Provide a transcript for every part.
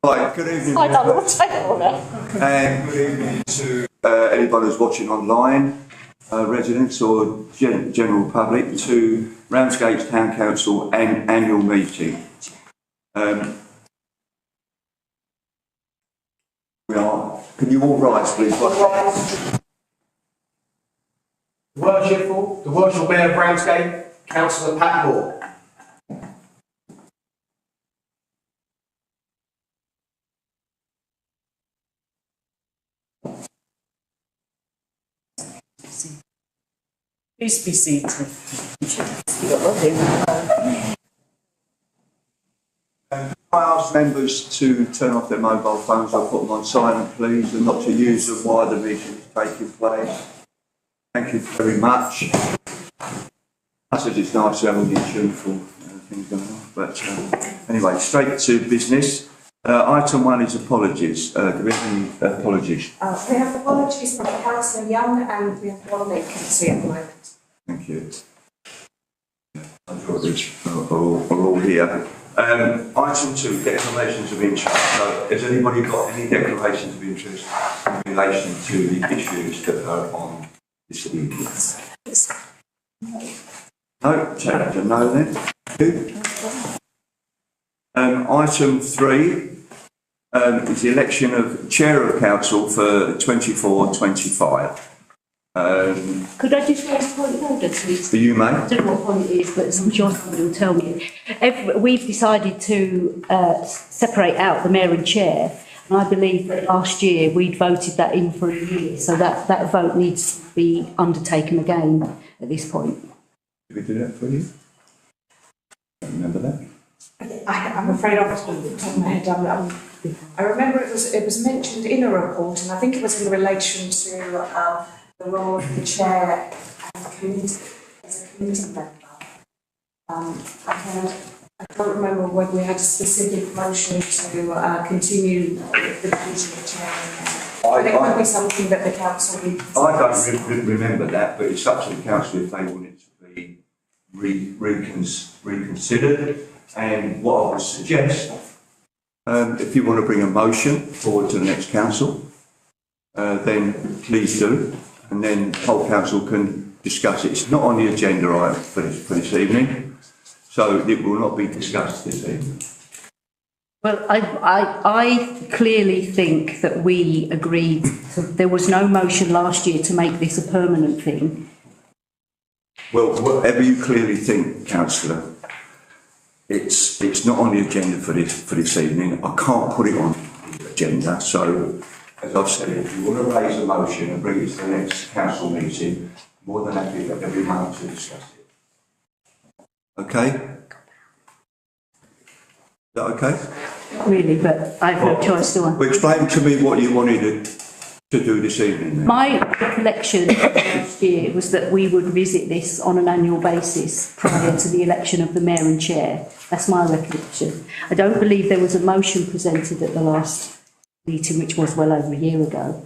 Right, good evening. I don't know what to take on it. And good evening to anybody who's watching online, residents or general public, to Ramsgate's Town Council annual meeting. Can you all rise, please? The Worshipful Mayor of Ramsgate, Councillor Pat Moore. Please be seated. I ask members to turn off their mobile phones or put them on silent, please, and not to use them while the meeting is taking place. Thank you very much. I said it's nice to have all the tuneful things going on, but anyway, straight to business. Item 1 is apologies. Do we have any apologies? We have apologies from Councillor Young and we have one vacancy at the moment. Thank you. I'm sure these are all here. Item 2, declarations of interest. So, has anybody got any declarations of interest in relation to the issues that are on this evening? No, take that to no then. Item 3 is the election of Chair of Council for 24-25. Could I just raise a point of order, please? You may. I don't know what point it is, but I'm sure somebody will tell me. We've decided to separate out the Mayor and Chair, and I believe that last year we'd voted that in for a year, so that vote needs to be undertaken again at this point. Did we do that for you? I don't remember that. I'm afraid off the top of my head, I remember it was mentioned in a report, and I think it was in relation to the role of the chair and the committee as a committee member. I can't remember whether we had a specific motion to continue the position of chair. It might be something that the council needs. I don't remember that, but it's up to the council if they want it to be reconsidered. And what I would suggest, if you want to bring a motion forward to the next council, then please do, and then the whole council can discuss it. It's not on the agenda item for this evening, so it will not be discussed this evening. Well, I clearly think that we agreed there was no motion last year to make this a permanent thing. Well, whatever you clearly think, councillor, it's not on the agenda for this evening. I can't put it on the agenda, so as I've said, if you want to raise a motion and bring it to the next council meeting, more than happy for everyone to discuss it. Okay? Is that okay? Not really, but I have no choice, do I? Well, explain to me what you wanted to do this evening then. My recollection last year was that we would visit this on an annual basis prior to the election of the Mayor and Chair. That's my recollection. I don't believe there was a motion presented at the last meeting, which was well over a year ago.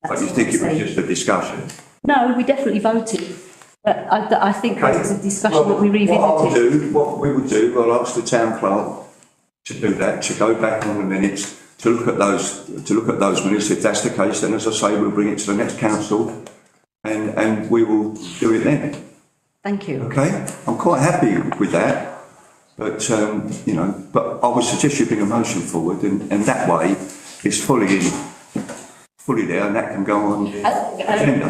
But you think it was just a discussion? No, we definitely voted. But I think okay. There was a discussion that we revisited. What we will do, we'll ask the Town Clerk to do that, to go back on the minutes, to look at those minutes. If that's the case, then as I say, we'll bring it to the next council and we will do it then. Thank you. Okay, I'm quite happy with that, but but I would suggest you bring a motion forward, and that way it's fully there, and that can go on.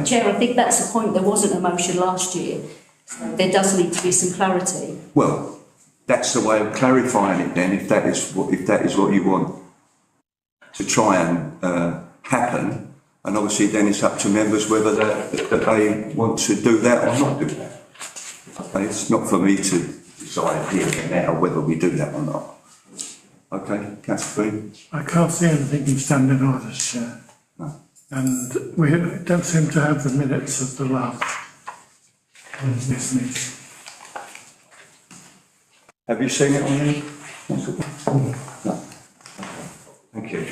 Chair, I think that's the point. There wasn't a motion last year. So there does need to be some clarity. Well, that's the way of clarifying it then. If that is what you want to try and happen, and obviously then it's up to members whether that they want to do that or not do that. Okay, it's not for me to decide here and now whether we do that or not. Okay, Councillor Green? I can't see anything in standing orders, Chair. No. And we don't seem to have the minutes of the last this meeting. Have you seen it on there? No. Thank you.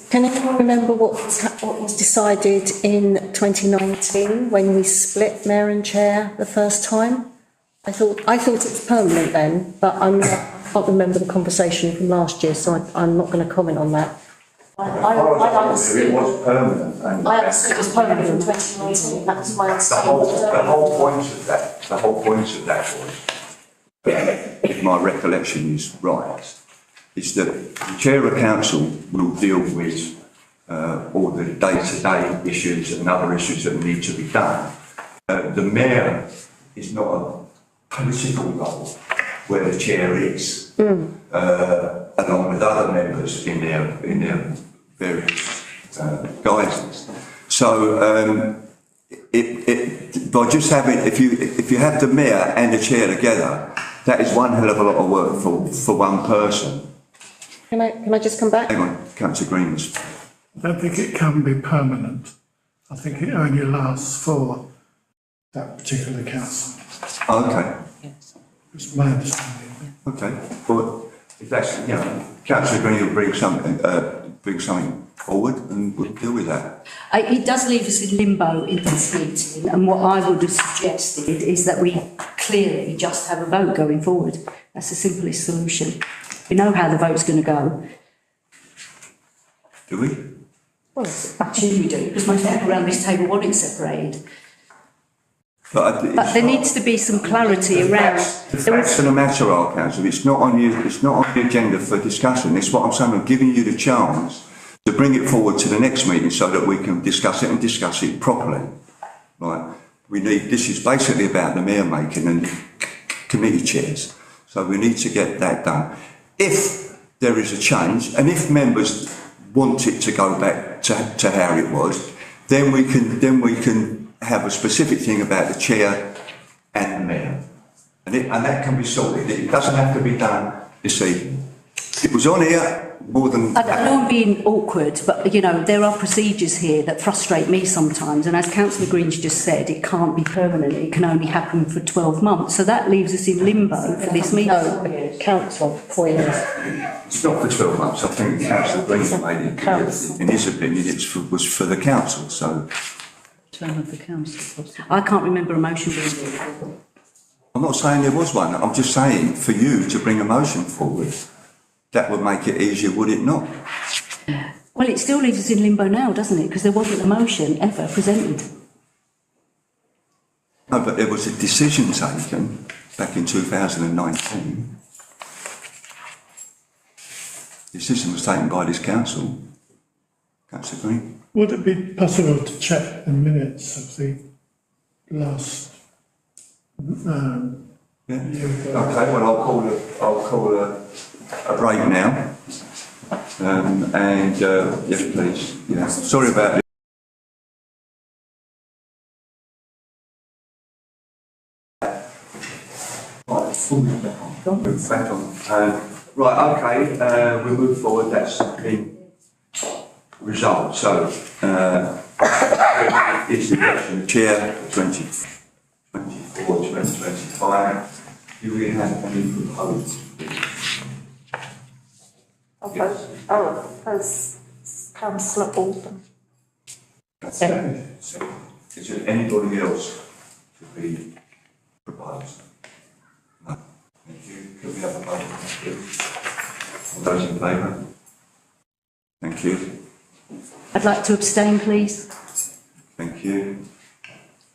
Can anyone remember what was decided in 2019 when we split Mayor and Chair the first time? I thought it was permanent then, but I can't remember the conversation from last year, so I'm not going to comment on that. I understood It was permanent. And I understood it was permanent from 2019, that's my understanding. the whole point of that was, if my recollection is right, is that the chair of council will deal with all the day-to-day issues and other issues that need to be done. The mayor is not a political role where the chair is, along with other members in their various guises. So by just having, if you have the mayor and the chair together, that is one hell of a lot of work for one person. Can I just come back? Hang on, Councillor Green was. I don't think it can be permanent. I think it only lasts for that particular council. Okay. It's my understanding. Okay. Well, if that's, Councillor Green will bring something forward and we'll deal with that. It does leave us in limbo in this meeting, and what I would have suggested is that we clearly just have a vote going forward. That's the simplest solution. We know how the vote's going to go. Do we? Well, actually we do, because most people around this table want it separated. But there needs to be some clarity around. The facts of the matter are, Council, it's not on the agenda for discussion. It's what I'm saying, I'm giving you the chance to bring it forward to the next meeting so that we can discuss it and discuss it properly. Right? This is basically about the mayor making and committee chairs. So we need to get that done. If there is a change, and if members want it to go back to how it was, then we can have a specific thing about the chair and the mayor. And that can be sorted. It doesn't have to be done this evening. It was on here more than... I don't know I'm being awkward, but, there are procedures here that frustrate me sometimes. And as Councillor Green's just said, it can't be permanent. It can only happen for 12 months. So that leaves us in limbo for this meeting. No, council, 4 years. It's not for 12 months. I think Councillor Green made it clear. In his opinion, it was for the council, so... Term of the council, possibly. I can't remember a motion being made. I'm not saying there was one. I'm just saying for you to bring a motion forward, that would make it easier, would it not? Well, it still leaves us in limbo now, doesn't it? Because there wasn't a motion ever presented. No, but there was a decision taken back in 2019. The decision was taken by this council. Councillor Green. Would it be possible to check the minutes of the last Yeah. Okay. Well, I'll call a break now. Yes, please. Yeah. Sorry about this. Back on. Right. Okay. We move forward. That's been resolved. So, it's the election of chair for 2024, 2025. Do we have any proposals? As Councillor Alden. Is there anybody else to be proposed? No. Thank you. Could we have a vote? All those in favour? Thank you. I'd like to abstain, please. Thank you.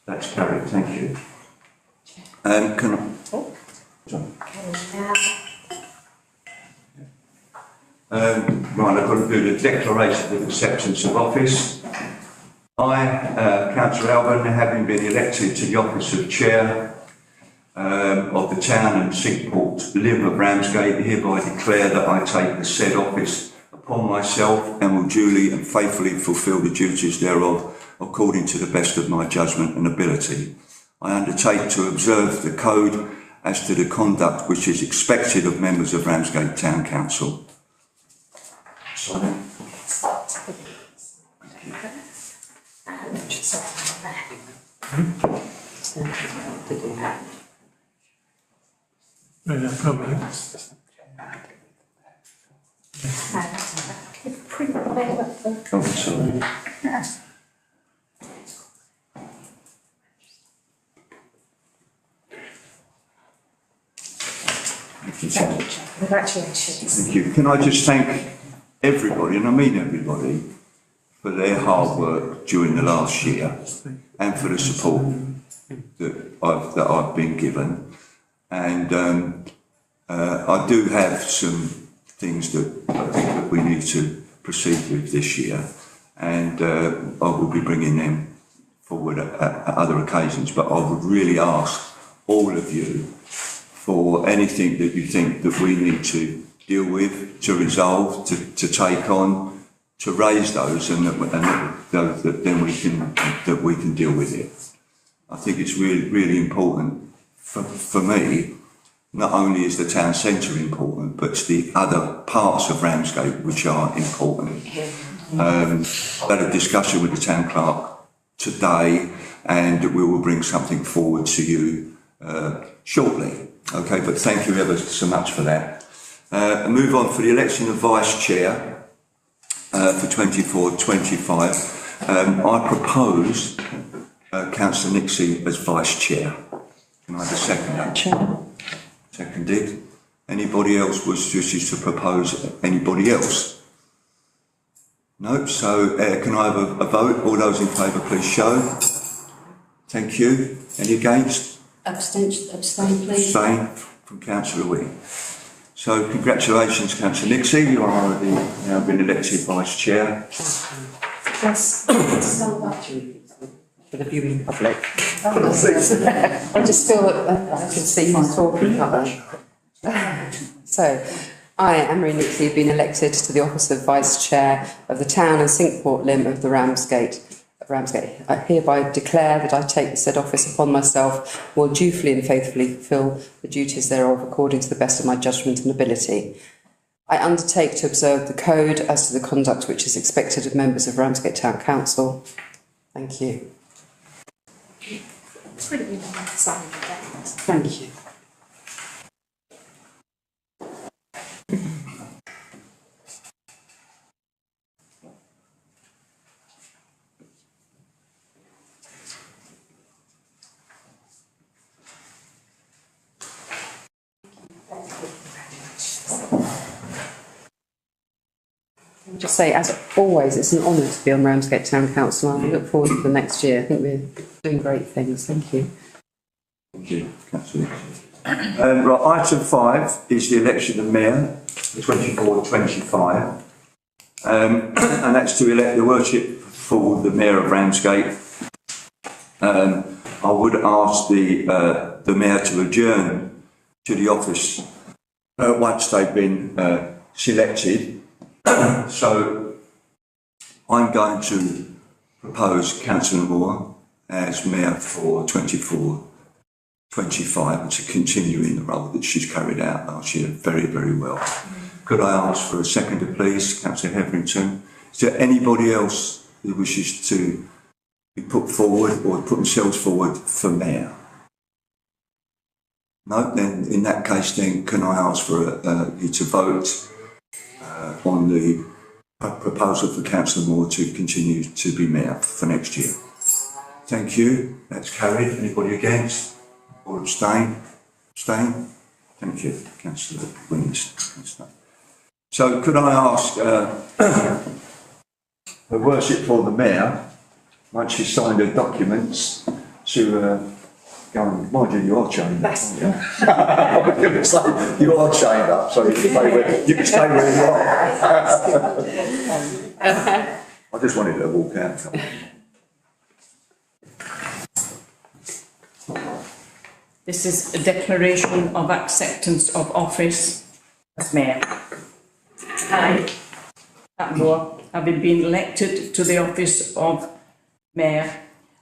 That's carried. Thank you. Can I? John. Right, I've got to do the declaration of acceptance of office. I, Councillor Alban, having been elected to the office of Chair of the Town and Seaport Lim of Ramsgate, hereby declare that I take the said office upon myself and will duly and faithfully fulfil the duties thereof according to the best of my judgment and ability. I undertake to observe the code as to the conduct which is expected of members of Ramsgate Town Council. Sorry. Yeah, probably. Oh, sorry. Congratulations. Thank you. Can I just thank everybody, and I mean everybody, for their hard work during the last year and for the support that I've been given. And I do have some things that I think that we need to proceed with this year, and I will be bringing them forward at other occasions. But I would really ask all of you for anything that you think that we need to deal with, to resolve, to take on, to raise those, and that then we can deal with it. I think it's really important for me. Not only is the town centre important, but it's the other parts of Ramsgate which are important. I've had a discussion with the Town Clerk today, and we will bring something forward to you shortly. Okay, but thank you ever so much for that. Move on for the election of Vice Chair for 24-25. I propose Councillor Nixie as Vice Chair. Can I have a second? Chair. Seconded. Anybody else wishes to propose anybody else? No. So can I have a vote? All those in favour, please show. Thank you. Any against? Abstain, please. Abstain from Councillor Wing. So congratulations, Councillor Nixie. You are now been elected Vice Chair. Yes. For the viewing public. I just feel that I can see my talking cover. So, I, Anne-Marie Nixie, have been elected to the office of Vice Chair of the Town and Cinqueport Limb of the Ramsgate. I hereby declare that I take the said office upon myself, will dutifully and faithfully fulfil the duties thereof according to the best of my judgment and ability. I undertake to observe the code as to the conduct which is expected of members of Ramsgate Town Council. Thank you. It's really been a sign of that. Thank you. I'll just say, as always, it's an honour to be on Ramsgate Town Council, and I look forward to the next year. I think we're doing great things. Thank you. Thank you, Councillor Nixie. Right, item 5 is the election of Mayor for 24-25. And that's to elect the Worshipful the Mayor of Ramsgate. I would ask the Mayor to adjourn to the office once they've been selected. So I'm going to propose Councillor Moore as Mayor for 24-25 and to continue in the role that she's carried out last year very well. Could I ask for a seconder, please, Councillor Hetherington? Is there anybody else who wishes to be put forward or put themselves forward for Mayor? No, then in that case, then can I ask for you to vote on the proposal for Councillor Moore to continue to be Mayor for next year? Thank you. That's carried. Anybody against or abstain? Abstain? Thank you, Councillor Wings. So could I ask her Worshipful the Mayor, once she's signed her documents, to go and, mind you, you are chained up. I was going to say, you are chained up, so you can stay where you are. I just wanted to walk out. This is a declaration of acceptance of office as Mayor. I, Pat Moore, having been elected to the office of Mayor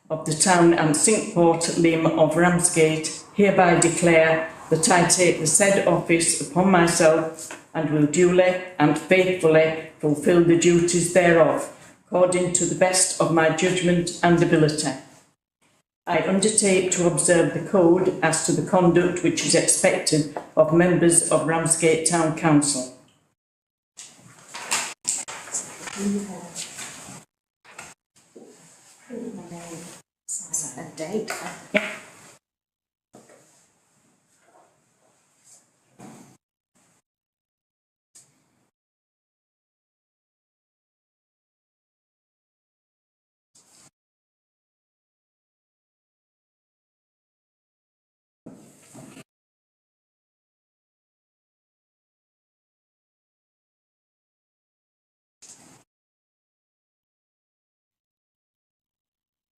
of the Town and Cinqueport Limb of Ramsgate, hereby declare that I take the said office upon myself and will duly and faithfully fulfil the duties thereof, according to the best of my judgment and ability. I undertake to observe the code as to the conduct which is expected of members of Ramsgate Town Council. A date. Yeah.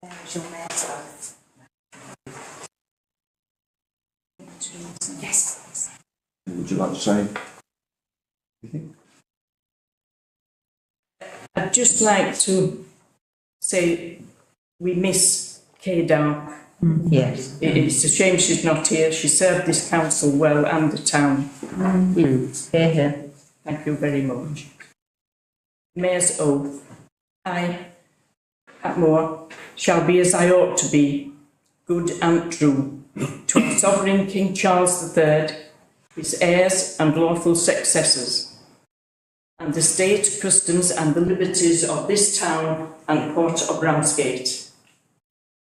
There's your mayor's oath. Yes. Would you like to say anything? I'd just like to say we miss Kay Dark. Yes. It's a shame she's not here. She served this council well and the town. Hear, hear. Thank you very much. Mayor's oath. I, Patmore, shall be as I ought to be, good and true, to our sovereign King Charles III, his heirs and lawful successors, and the state, customs and the liberties of this town and port of Ramsgate,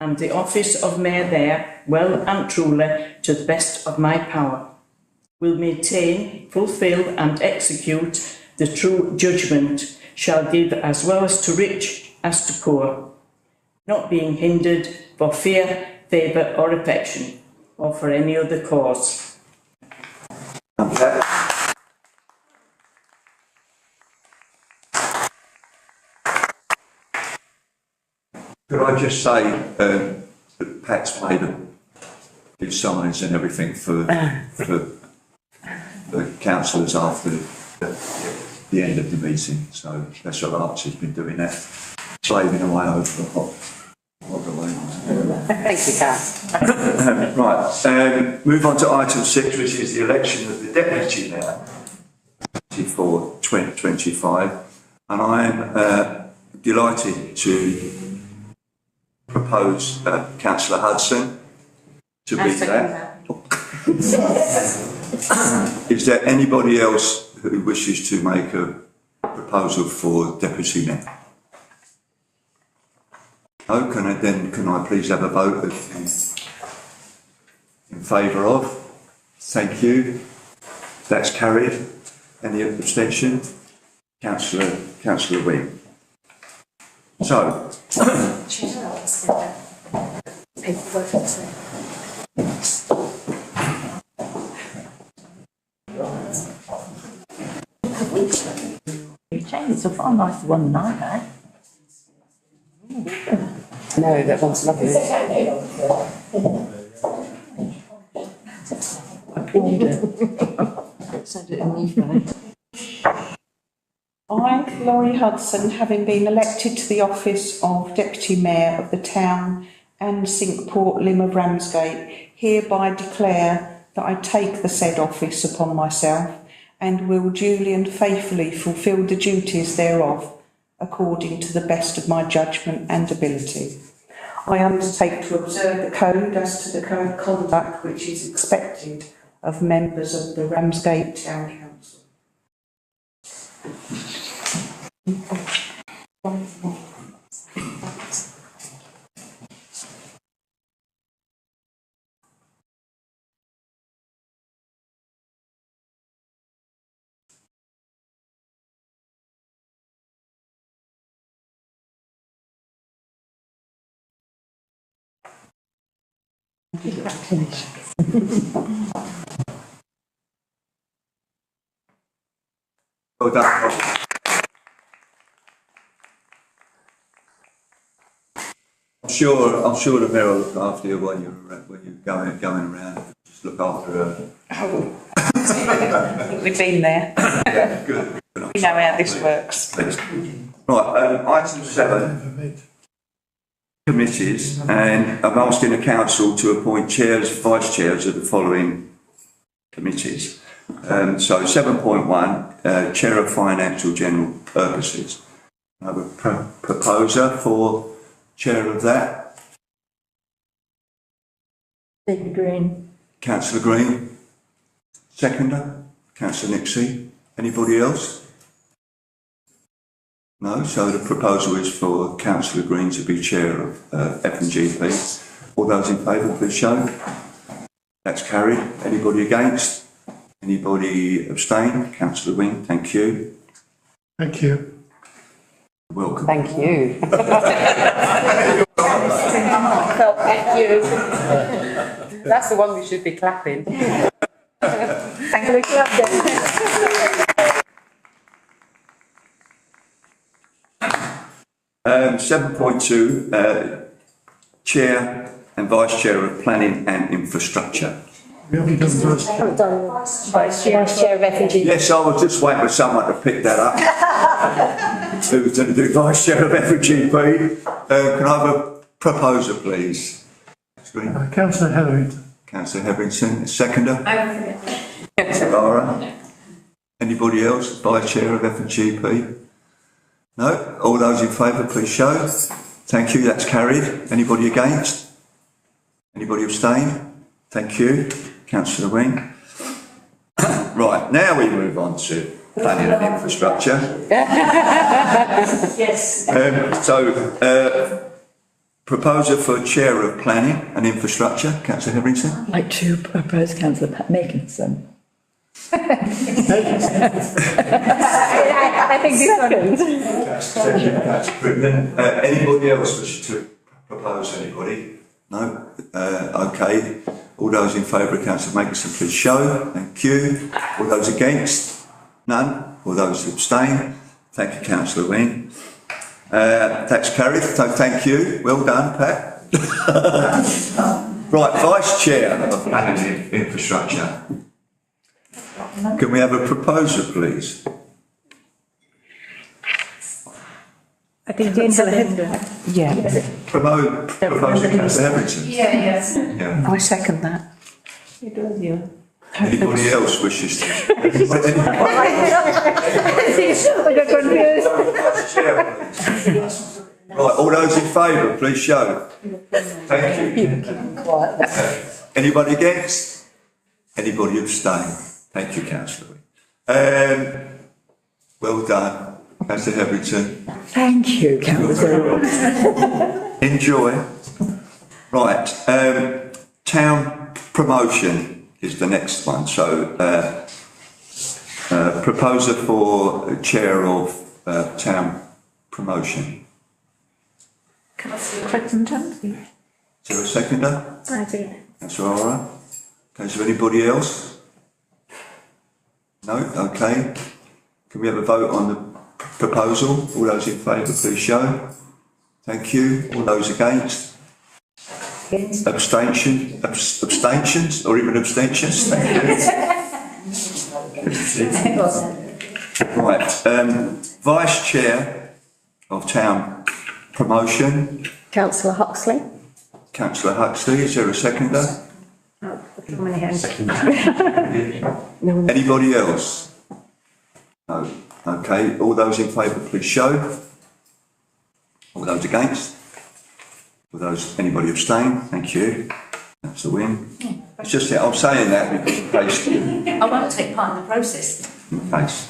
and the office of Mayor there, well and truly, to the best of my power, will maintain, fulfil and execute the true judgment, shall give as well as to rich as to poor, not being hindered for fear, favour or affection, or for any other cause. Could I just say that Pat's made a few signs and everything for the councillors after the end of the meeting, so Special Arts has been doing that, slaving away over the hot Thank you, Kath. Right, move on to item 6, which is the election of the deputy now for 2025, and I am delighted to propose Councillor Hudson to be that. Is there anybody else who wishes to make a proposal for deputy mayor? No, can I please have a vote in favour of? Thank you. That's carried. Any abstention? Councillor Wing. So. It's a far nicer one than I had. No, that one's lovely. Send it in eBay. I, Laurie Hudson, having been elected to the office of Deputy Mayor of the town and Cinque Port Lim of Ramsgate, hereby declare that I take the said office upon myself and will duly and faithfully fulfil the duties thereof according to the best of my judgment and ability. I undertake to observe the code as to the code of conduct which is expected of members of the Ramsgate Town Council. Well done. I'm sure the mayor will look after you when you're going around. Just look after her. Oh, we've been there. Yeah, good. We know how this works. Right, item 7. Committees, and I'm asking the council to appoint chairs, vice chairs of the following committees. So 7.1, chair of financial general purposes. I have a proposer for chair of that. David Green. Councillor Green. Seconder, Councillor Nixie. Anybody else? No, so the proposal is for Councillor Green to be chair of F&GP. All those in favour, please show. That's carried. Anybody against? Anybody abstain? Councillor Wing, thank you. Thank you. Welcome. Thank you. Thank you. That's the one we should be clapping. Thank you. 7.2, Chair and Vice Chair of Planning and Infrastructure. We haven't done those. haven't done Vice Chair of F&G. Yes, I was just waiting for someone to pick that up. Who's going to do Vice Chair of FGP? Can I have a proposer, please? Councillor Hetherington. Councillor Hetherington, seconder. Laura. Anybody else? Vice Chair of FGP? No? All those in favour, please show. Thank you, that's carried. Anybody against? Anybody abstain? Thank you. Councillor Wing. Right, now we move on to planning and infrastructure. Yes. Proposer for Chair of Planning and Infrastructure, Councillor Hetherington. I'd like to propose councillor Pat Makinson. I think second. Anybody else wish to propose anybody? No? Okay. All those in favour of Councillor Makinson, please show. Thank you. All those against? None. All those abstain? Thank you, Councillor Wing. That's carried, so thank you. Well done, Pat. Right, Vice Chair of Planning and Infrastructure. Can we have a proposer, please? I think Councillor Hetherington. Yeah, Proposer Councillor Hetherington. Yes. Yeah. I second that. Anybody else wishes to? I got confused. Right, all those in favour, please show. Thank you. Anybody against? Anybody abstain? Thank you, Councillor. Well done, Councillor Hetherington. Thank you, councillor. Enjoy. Right, town promotion is the next one. So, proposer for Chair of Town Promotion. Councillor Crittenden. Is there a seconder? I do. That's all right. Okay, is there anybody else? No? Okay. Can we have a vote on the proposal? All those in favour, please show. Thank you. All those against? Abstentions or even abstentions? Right. Vice Chair of Town Promotion. Councillor Huxley. Councillor Huxley, is there a seconder? Anybody else? No. Okay. All those in favour, please show. All those against? All those, anybody abstain? Thank you. That's a win. It's just that I'm saying that because in case. I won't take part in the process. In case.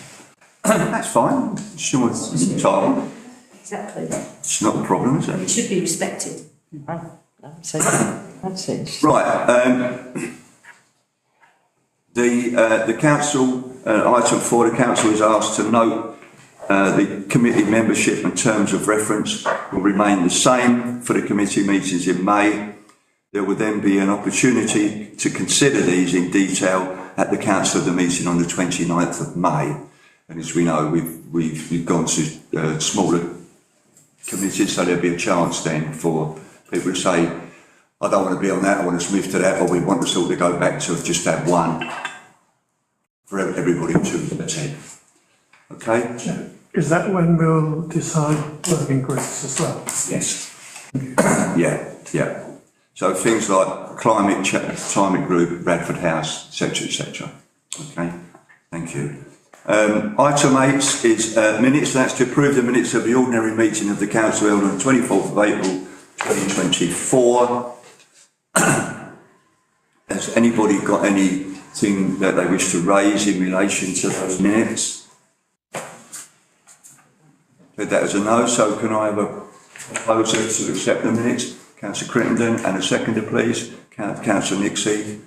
That's fine. It's your time. Exactly. It's not a problem, is It it? should be respected. That's it. Right. The council, item 4, the council is asked to note the committee membership and terms of reference will remain the same for the committee meetings in May. There will then be an opportunity to consider these in detail at the council of the meeting on the 29th of May. And as we know, we've gone to smaller committees, so there'll be a chance then for people to say, I don't want to be on that, I want us to move to that, or we want us all to go back to just have one for everybody to attend. Okay? Is that when we'll decide working groups as well? Yes. Yeah. So things like climate group, Bradford House, etc., etc. Okay, thank you. Item 8 is minutes. That's to approve the minutes of the ordinary meeting of the council held on the 24th of April 2024. Has anybody got anything that they wish to raise in relation to those minutes? That is a no, so can I have a proposer to accept the minutes? Councillor Crittenden, and a seconder please. Councillor Nixie.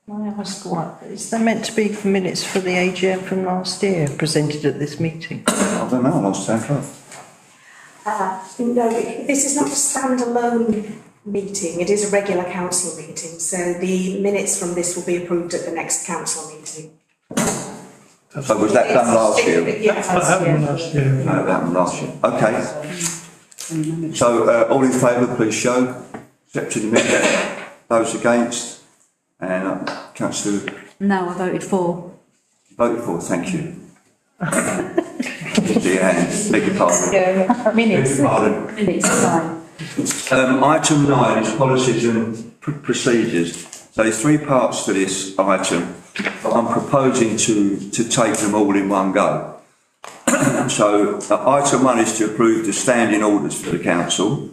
Can I ask what? Is there meant to be minutes for the AGM from last year presented at this meeting? I don't know, I lost Town Clerk. No, this is not a standalone meeting, it is a regular council meeting, so the minutes from this will be approved at the next council meeting. So was that done last year? Yes. That happened last year. No, that happened last year. Okay. So, all in favour, please show. Accepting the minutes. Those against? And councillor No, I voted for. voted for, thank you. Beg your pardon. Yeah, minutes. Beg your pardon. Minutes, fine. Item 9 is policies and procedures. So there's 3 parts to this item, but I'm proposing to take them all in one go. So item 1 is to approve the standing orders for the council.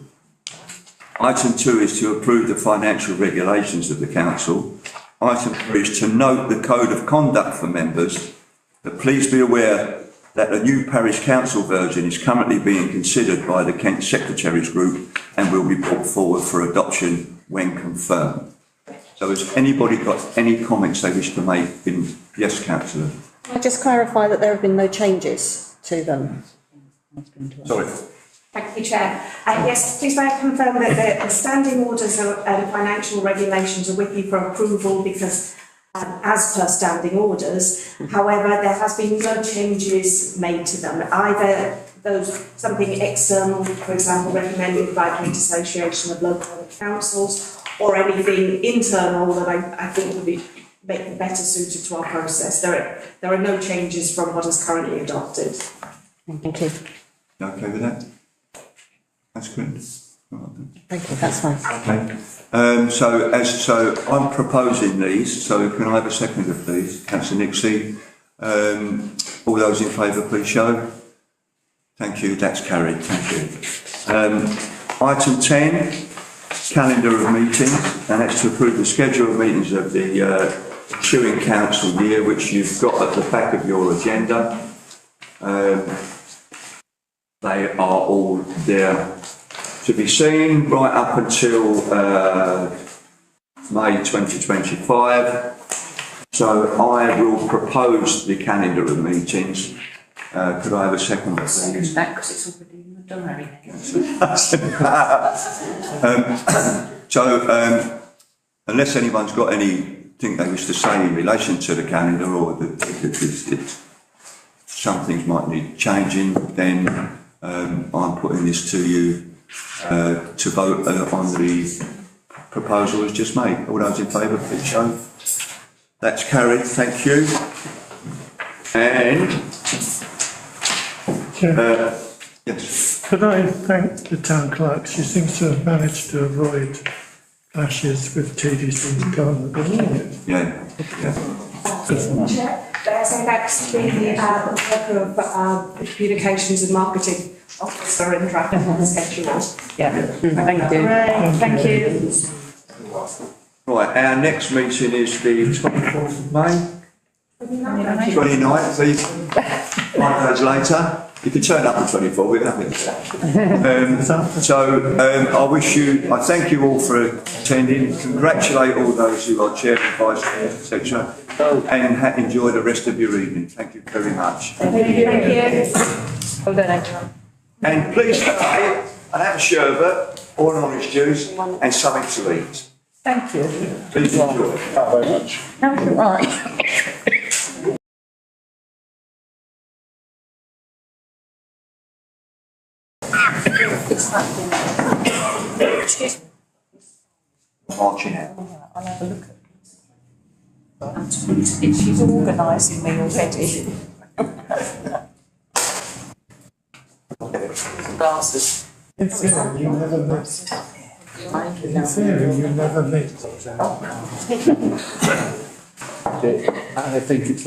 Item 2 is to approve the financial regulations of the council. Item 3 is to note the code of conduct for members, but please be aware that a new parish council version is currently being considered by the Kent Secretaries Group and will be brought forward for adoption when confirmed. So has anybody got any comments they wish to make? Yes, councillor. Can I just clarify that there have been no changes to them? Sorry. Thank you, Chair. Yes, please may I confirm that the standing orders and financial regulations are with you for approval because as per standing orders. However, there has been no changes made to them. Either something external, for example, recommended by the Kent Association of Local Councils, or anything internal that I think would make them better suited to our process. There are no changes from what is currently adopted. Thank you. You okay with that? That's good. Thank you, that's fine. Okay. So I'm proposing these, so can I have a seconder, please? Councillor Nixie. All those in favour, please show. Thank you, that's carried, thank you. Item 10, calendar of meetings, and that's to approve the schedule of meetings of the ensuing council year, which you've got at the back of your agenda. They are all there to be seen right up until May 2025. So I will propose the calendar of meetings. Could I have a second, please? That because it's already in the diary. Unless anyone's got anything they wish to say in relation to the calendar, or that some things might need changing, then I'm putting this to you to vote on the proposal as just made. All those in favour, please show. That's carried, thank you. And yes. Could I thank the town clerk? She seems to have managed to avoid clashes with TDC's government. Yeah. So that's the worker of communications and marketing officer and drafting the schedule. Yeah, thank you. Thank you. Right, our next meeting is the 24th of May. 29th, please. 5 days later. You can turn up on 24, we're happy with that. I wish you, I thank you all for attending, congratulate all those who are chair and vice chair, etc. And enjoy the rest of your evening. Thank you very much. Thank you. Well done, everyone. And please stay and have a sherbet or an orange juice and something to eat. Thank you. Please enjoy. Not very much. That was right. Marching out. I'll have a look at it. She's organising me already. Glasses. In theory, you never meet. In theory, you never meet. I think it's